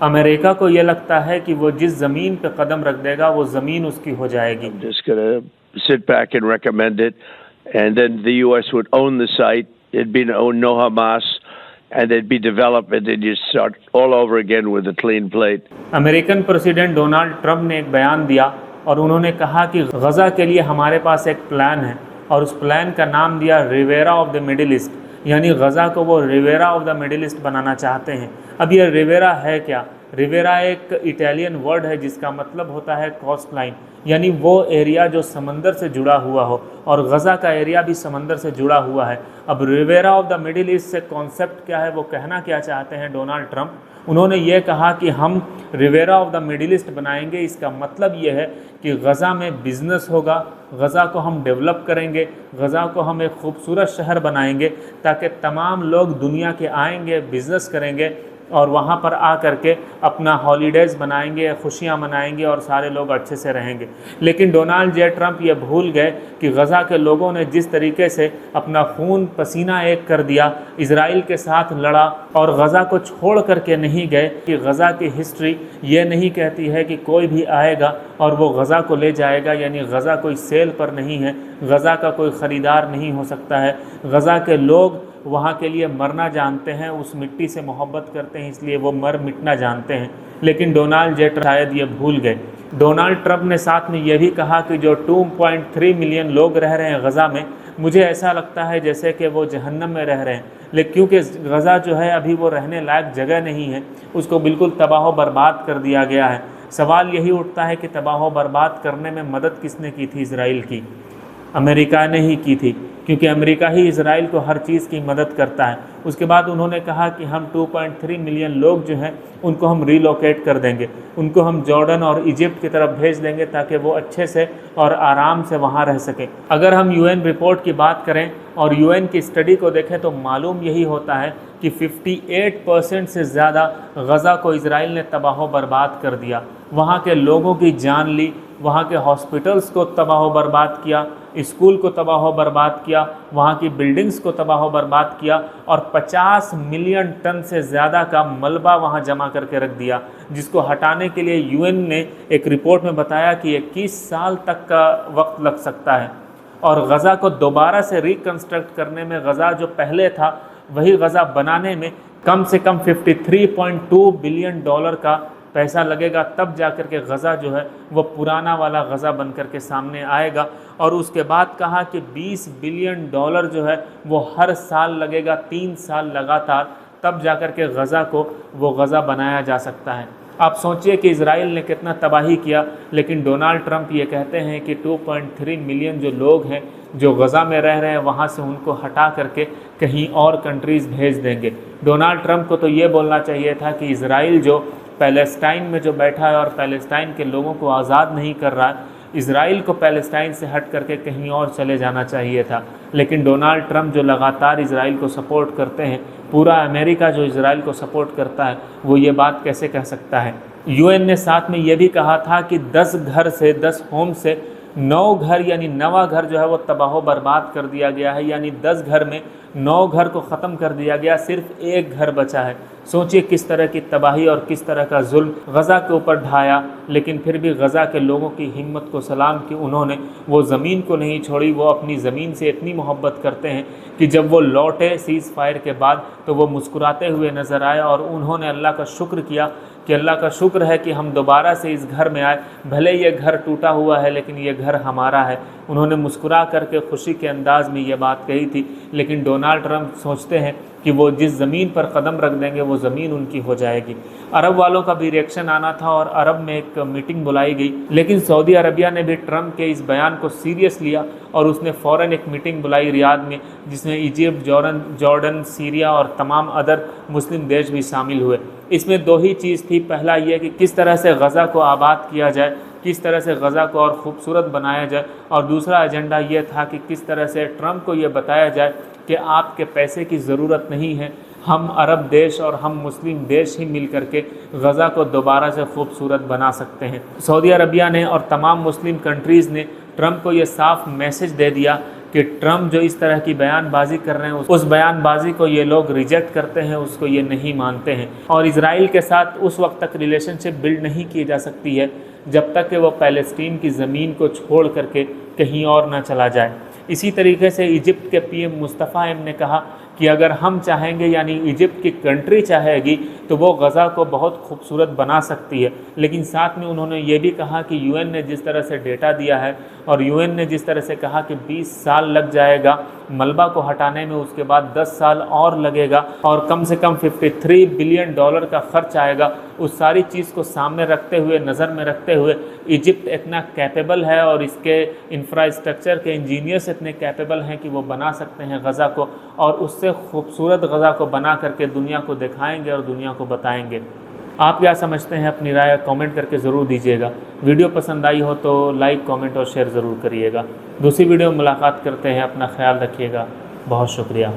America को ये लगता है कि वो जिस ज़मीन पे कदम रख देगा वो ज़मीन उसकी हो जाएगी। I'm just going to sit back and recommend it, and then the U.S. would own the site. It'd be no Hamas, and it'd be developed, and then you start all over again with a clean plate. American president Donald Trump ने एक बयान दिया और उन्होंने कहा कि गज़ा के लिए हमारे पास एक प्लान है और उस प्लान का नाम दिया Riviera of the Middle East, यानी गज़ा को वो Riviera of the Middle East बनाना चाहते हैं। अब ये रिवेरा है क्या? रिवेरा एक इटालियन वर्ड है जिसका मतलब होता है कोस्ट लाइन, यानी वो एरिया जो समंदर से जुड़ा हुआ हो, और गज़ा का एरिया भी समंदर से जुड़ा हुआ है। अब Riviera of the Middle East से कॉन्सेप्ट क्या है, वो कहना क्या चाहते हैं डोनाल्ड ट्रंप? उन्होंने ये कहा कि हम Riviera of the Middle East बनाएंगे, इसका मतलब ये है कि गज़ा में बिज़नेस होगा, गज़ा को हम डेवलप करेंगे, गज़ा को हम एक खूबसूरत शहर बनाएंगे ताकि तमाम लोग दुनिया के आएंगे, बिज़नेस करेंगे और वहाँ पर आ कर के अपना हॉलीडेज़ मनाएंगे, खुशियाँ मनाएंगे और सारे लोग अच्छे से रहेंगे। लेकिन डोनाल्ड जे ट्रंप ये भूल गए कि गज़ा के लोगों ने जिस तरीके से अपना खून पसीना एक कर दिया, इज़राइल के साथ लड़ा और गज़ा को छोड़ करके नहीं गए। कि गज़ा की हिस्ट्री ये नहीं कहती है कि कोई भी आएगा और वो गज़ा को ले जाएगा, यानी गज़ा कोई सेल पर नहीं है, गज़ा का कोई ख़रीदार नहीं हो सकता है। गज़ा के लोग वहाँ के लिए मरना जानते हैं, उस मिट्टी से मोहब्बत करते हैं, इसलिए वो मर मिटना जानते हैं। लेकिन डोनाल्ड जे ट्रंप शायद ये भूल गए। डोनाल्ड ट्रंप ने साथ में ये भी कहा कि जो 2.3 मिलियन लोग रह रहे हैं गज़ा में, मुझे ऐसा लगता है जैसे कि वो जहन्नम में रह रहे हैं। लेकिन क्योंकि गज़ा जो है अभी वो रहने लायक जगह नहीं है, उसको बिल्कुल तबाह बर्बाद कर दिया गया है। सवाल यही उठता है कि तबाह बर्बाद करने में मदद किसने की थी? इज़राइल की, अमेरिका ने ही की थी, क्योंकि अमेरिका ही इज़राइल को हर चीज़ की मदद करता है। उसके बाद उन्होंने कहा कि हम 2.3 मिलियन लोग जो हैं उनको हम रीलोकेट कर देंगे, उनको हम जॉर्डन और इजिप्ट की तरफ भेज देंगे ताकि वो अच्छे से और आराम से वहाँ रह सकें। अगर हम यूएन रिपोर्ट की बात करें और यूएन की स्टडी को देखें तो मालूम यही होता है कि 58% से ज़्यादा गज़ा को इज़राइल ने तबाह बर्बाद कर दिया, वहाँ के लोगों की जान ली, वहाँ के हॉस्पिटल्स को तबाह बर्बाद किया, स्कूल को तबाह बर्बाद किया, वहाँ की बिल्डिंग्स को तबाह बर्बाद किया और 50 मिलियन टन से ज़्यादा का मलबा वहाँ जमा करके रख दिया, जिसको हटाने के लिए यूएन ने एक रिपोर्ट में बताया कि 21 साल तक का वक्त लग सकता है। और गज़ा को दोबारा से रिकन्स्ट्रक्ट करने में, गज़ा जो पहले था वही गज़ा बनाने में कम से कम $53.2 बिलियन का पैसा लगेगा, तब जाकर के गज़ा जो है वो पुराना वाला गज़ा बन कर के सामने आएगा। और उसके बाद कहा कि $20 बिलियन जो है वो हर साल लगेगा, 3 साल लगातार, तब जाकर के गज़ा को वो गज़ा बनाया जा सकता है। आप सोचिए कि इज़राइल ने कितना तबाही किया, लेकिन डोनाल्ड ट्रंप ये कहते हैं कि 2.3 मिलियन जो लोग हैं जो गज़ा में रह रहे हैं वहाँ से उनको हटा करके कहीं और कंट्रीज़ भेज देंगे। डोनाल्ड ट्रंप को तो ये बोलना चाहिए था कि इज़राइल जो पैलेस्टाइन में जो बैठा है और पैलेस्टाइन के लोगों को आज़ाद नहीं कर रहा है, इज़राइल को पैलेस्टाइन से हट करके कहीं और चले जाना चाहिए था। लेकिन डोनाल्ड ट्रंप जो लगातार इज़राइल को सपोर्ट करते हैं, पूरा अमेरिका जो इज़राइल को सपोर्ट करता है, वो ये बात कैसे कह सकता है? यूएन ने साथ में ये भी कहा था कि 10 घर से, 10 होम से 9 घर, यानी 9वां घर जो है वो तबाह बर्बाद कर दिया गया है, यानी 10 घर में 9 घर को ख़त्म कर दिया गया, सिर्फ एक घर बचा है। सोचिए किस तरह की तबाही और किस तरह का जुल्म गज़ा के ऊपर ढाया, लेकिन फिर भी गज़ा के लोगों की हिम्मत को सलाम कि उन्होंने वो ज़मीन को नहीं छोड़ी। वो अपनी ज़मीन से इतनी मोहब्बत करते हैं कि जब वो लौटे सीज़ फायर के बाद तो वो मुस्कुराते हुए नज़र आए और उन्होंने अल्लाह का शुक्र किया कि अल्लाह का शुक्र है कि हम दोबारा से इस घर में आए, भले ये घर टूटा हुआ है लेकिन ये घर हमारा है। उन्होंने मुस्कुरा करके खुशी के अंदाज़ में ये बात कही थी। लेकिन डोनाल्ड ट्रंप सोचते हैं कि वो जिस ज़मीन पर कदम रख देंगे वो ज़मीन उनकी हो जाएगी। अरब वालों का भी रिएक्शन आना था और अरब में एक मीटिंग बुलाई गई, लेकिन सऊदी अरबिया ने भी ट्रंप के इस बयान को सीरियस लिया और उसने फ़ौरन एक मीटिंग बुलाई रियाद में, जिसमें इजिप्ट, जॉर्डन, सीरिया और तमाम अदर मुस्लिम देश भी शामिल हुए। इसमें 2 ही चीज़ थी, पहला ये कि किस तरह से गज़ा को आबाद किया जाए, किस तरह से गज़ा को और ख़ूबसूरत बनाया जाए, और दूसरा एजेंडा ये था कि किस तरह से ट्रंप को ये बताया जाए कि आपके पैसे की ज़रूरत नहीं है, हम अरब देश और हम मुस्लिम देश ही मिल करके गज़ा को दोबारा से खूबसूरत बना सकते हैं। सऊदी अरबिया ने और तमाम मुस्लिम कंट्रीज़ ने ट्रंप को ये साफ मैसेज दे दिया कि ट्रम्प जो इस तरह की बयानबाजी कर रहे हैं उस बयानबाजी को ये लोग रिजेक्ट करते हैं, उसको ये नहीं मानते हैं। और इजराइल के साथ उस वक्त तक रिलेशनशिप बिल्ड नहीं की जा सकती है जब तक कि वो पैलेस्टीन की ज़मीन को छोड़ करके कहीं और ना चला जाए। इसी तरीके से इजिप्ट के पीएम मुस्तफ़ा एम ने कहा कि अगर हम चाहेंगे, यानी इजिप्ट की कंट्री चाहेगी, तो वो गज़ा को बहुत खूबसूरत बना सकती है। लेकिन साथ में उन्होंने ये भी कहा कि यूएन ने जिस तरह से डेटा दिया है और यूएन ने जिस तरह से कहा कि 20 साल लग जाएगा मलबा को हटाने में, उसके बाद 10 साल और लगेगा और कम से कम $53 बिलियन का खर्च आएगा, उस सारी चीज़ को सामने रखते हुए, नज़र में रखते हुए इजिप्ट इतना कैपेबल है और इसके इंफ्रास्ट्रक्चर के इंजीनियर्स इतने कैपेबल हैं कि वो बना सकते हैं गज़ा को, और उससे खूबसूरत गज़ा को बना करके दुनिया को दिखाएंगे और दुनिया को बताएंगे। आप क्या समझते हैं? अपनी राय कमेंट करके ज़रूर दीजिएगा। वीडियो पसंद आई हो तो लाइक, कमेंट और शेयर ज़रूर करिएगा। दूसरी वीडियो में मुलाकात करते हैं। अपना ख्याल रखिएगा। बहुत शुक्रिया।